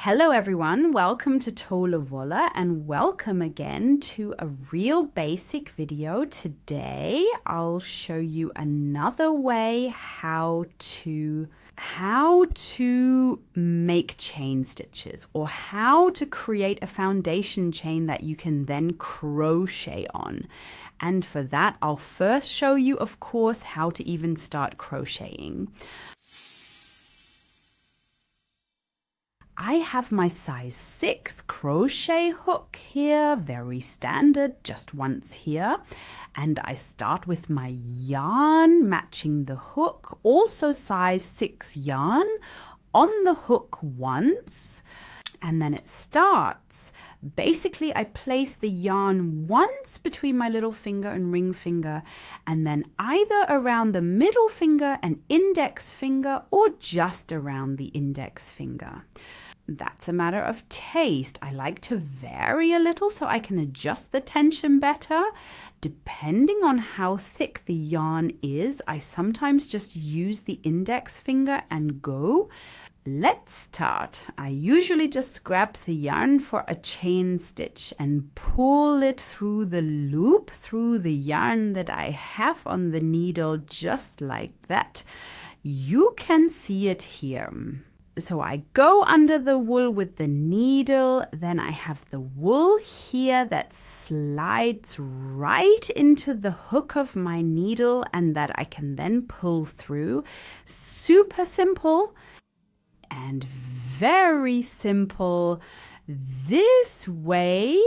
Hello everyone, welcome to Tolle Wolle and welcome again to a real basic video. Today I'll show you another way how to make chain stitches, or how to create a foundation chain that you can then crochet on. And for that I'll first show you, of course, how to even start crocheting. I have my size 6 crochet hook here, very standard, just once here. And I start with my yarn matching the hook, also size 6 yarn, on the hook once. And then it starts. Basically, I place the yarn once between my little finger and ring finger, and then either around the middle finger and index finger, or just around the index finger. That's a matter of taste. I like to vary a little so I can adjust the tension better. Depending on how thick the yarn is, I sometimes just use the index finger and go. Let's start. I usually just grab the yarn for a chain stitch and pull it through the loop, through the yarn that I have on the needle, just like that. You can see it here. So I go under the wool with the needle, then I have the wool here that slides right into the hook of my needle and that I can then pull through. Super simple and very simple. This way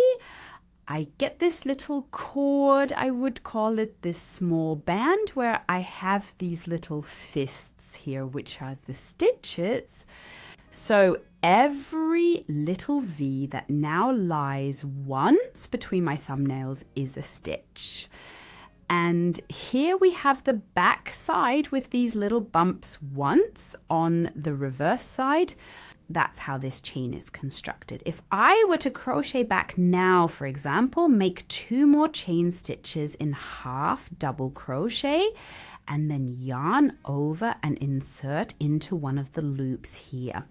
I get this little cord, I would call it this small band, where I have these little fists here, which are the stitches. So every little V that now lies once between my thumbnails is a stitch. And here we have the back side with these little bumps once on the reverse side. That's how this chain is constructed. If I were to crochet back now, for example, make 2 more chain stitches in half double crochet, and then yarn over and insert into one of the loops here.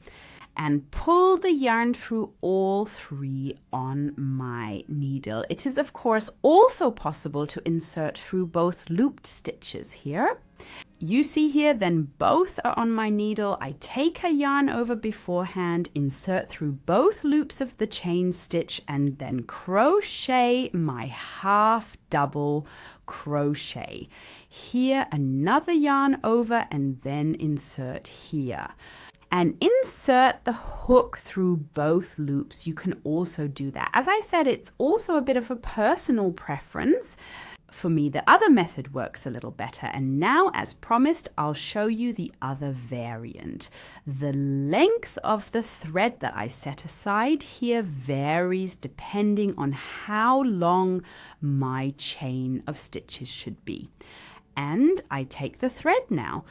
And pull the yarn through all 3 on my needle. It is, of course, also possible to insert through both looped stitches here. You see here, then both are on my needle. I take a yarn over beforehand, insert through both loops of the chain stitch, and then crochet my half double crochet. Here, another yarn over, and then insert here. And insert the hook through both loops. You can also do that. As I said, it's also a bit of a personal preference. For me, the other method works a little better. And now, as promised, I'll show you the other variant. The length of the thread that I set aside here varies depending on how long my chain of stitches should be. And I take the thread now,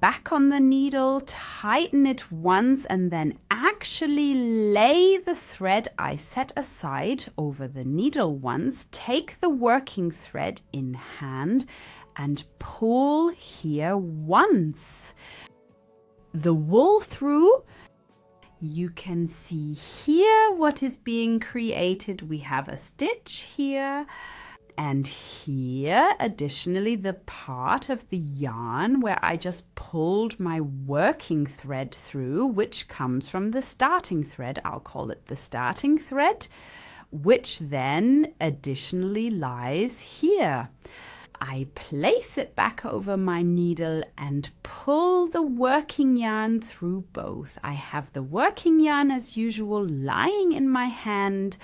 back on the needle, tighten it once, and then actually lay the thread I set aside over the needle once. Take the working thread in hand and pull here once. The wool through. You can see here what is being created. We have a stitch here. And here, additionally, the part of the yarn where I just pulled my working thread through, which comes from the starting thread. I'll call it the starting thread, which then additionally lies here. I place it back over my needle and pull the working yarn through both. I have the working yarn as usual lying in my hand,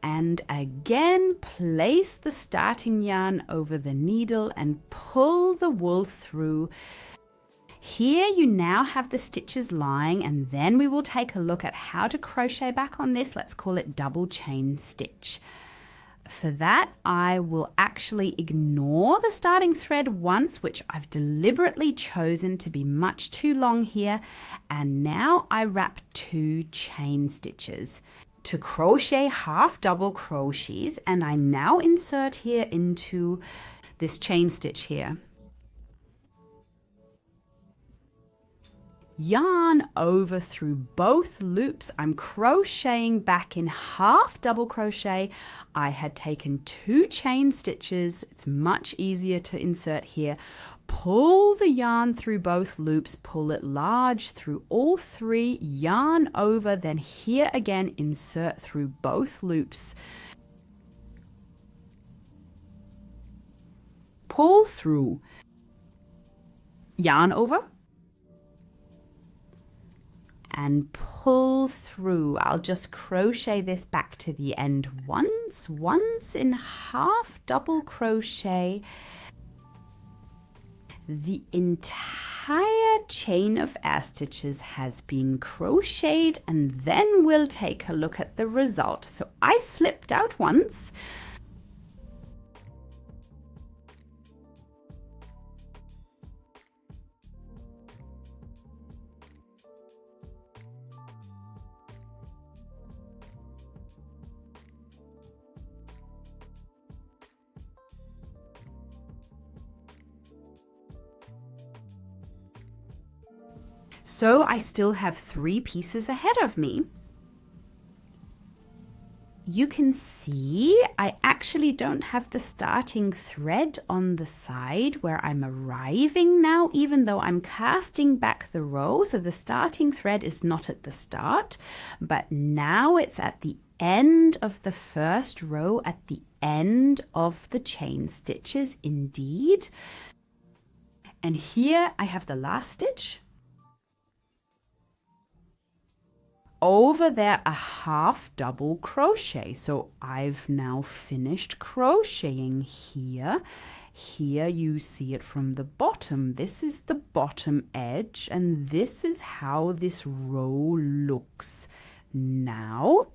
and again place the starting yarn over the needle and pull the wool through. Here you now have the stitches lying, and then we will take a look at how to crochet back on this. Let's call it double chain stitch. For that, I will actually ignore the starting thread once, which I've deliberately chosen to be much too long here, and now I wrap 2 chain stitches to crochet half double crochets, and I now insert here into this chain stitch here. yarn over through both loops. I'm crocheting back in half double crochet. I had taken 2 chain stitches. It's much easier to insert here. Pull the yarn through both loops, pull it large through all 3, yarn over, then here again insert through both loops. Pull through, yarn over, and pull through. I'll just crochet this back to the end once in half double crochet. The entire chain of air stitches has been crocheted, and then we'll take a look at the result. So I slipped out once. So I still have 3 pieces ahead of me. You can see I actually don't have the starting thread on the side where I'm arriving now, even though I'm casting back the row. So the starting thread is not at the start, but now it's at the end of the first row, at the end of the chain stitches indeed. And here I have the last stitch. Over there a half double crochet. So I've now finished crocheting here. Here you see it from the bottom. This is the bottom edge, and this is how this row looks now.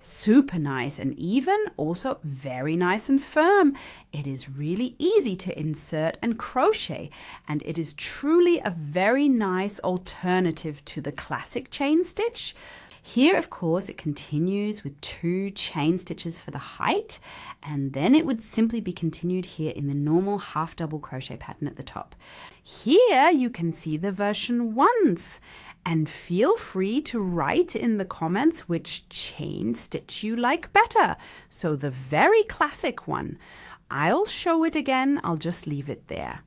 Super nice and even, also very nice and firm. It is really easy to insert and crochet, and it is truly a very nice alternative to the classic chain stitch. Here, of course, it continues with 2 chain stitches for the height, and then it would simply be continued here in the normal half double crochet pattern at the top. Here you can see the version 1s, and feel free to write in the comments which chain stitch you like better. So the very classic one, I'll show it again, I'll just leave it there.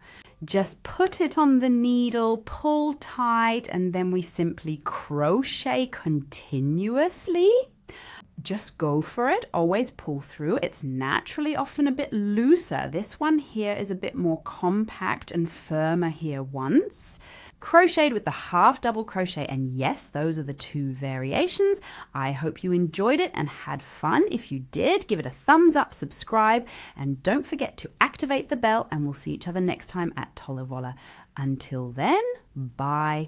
Just put it on the needle, pull tight, and then we simply crochet continuously. Just go for it, always pull through. It's naturally often a bit looser. This one here is a bit more compact and firmer here once. Crocheted with the half double crochet, and yes, those are the 2 variations. I hope you enjoyed it and had fun. If you did, give it a thumbs up, subscribe, and don't forget to activate the bell, and we'll see each other next time at Tolle Wolle. Until then, bye.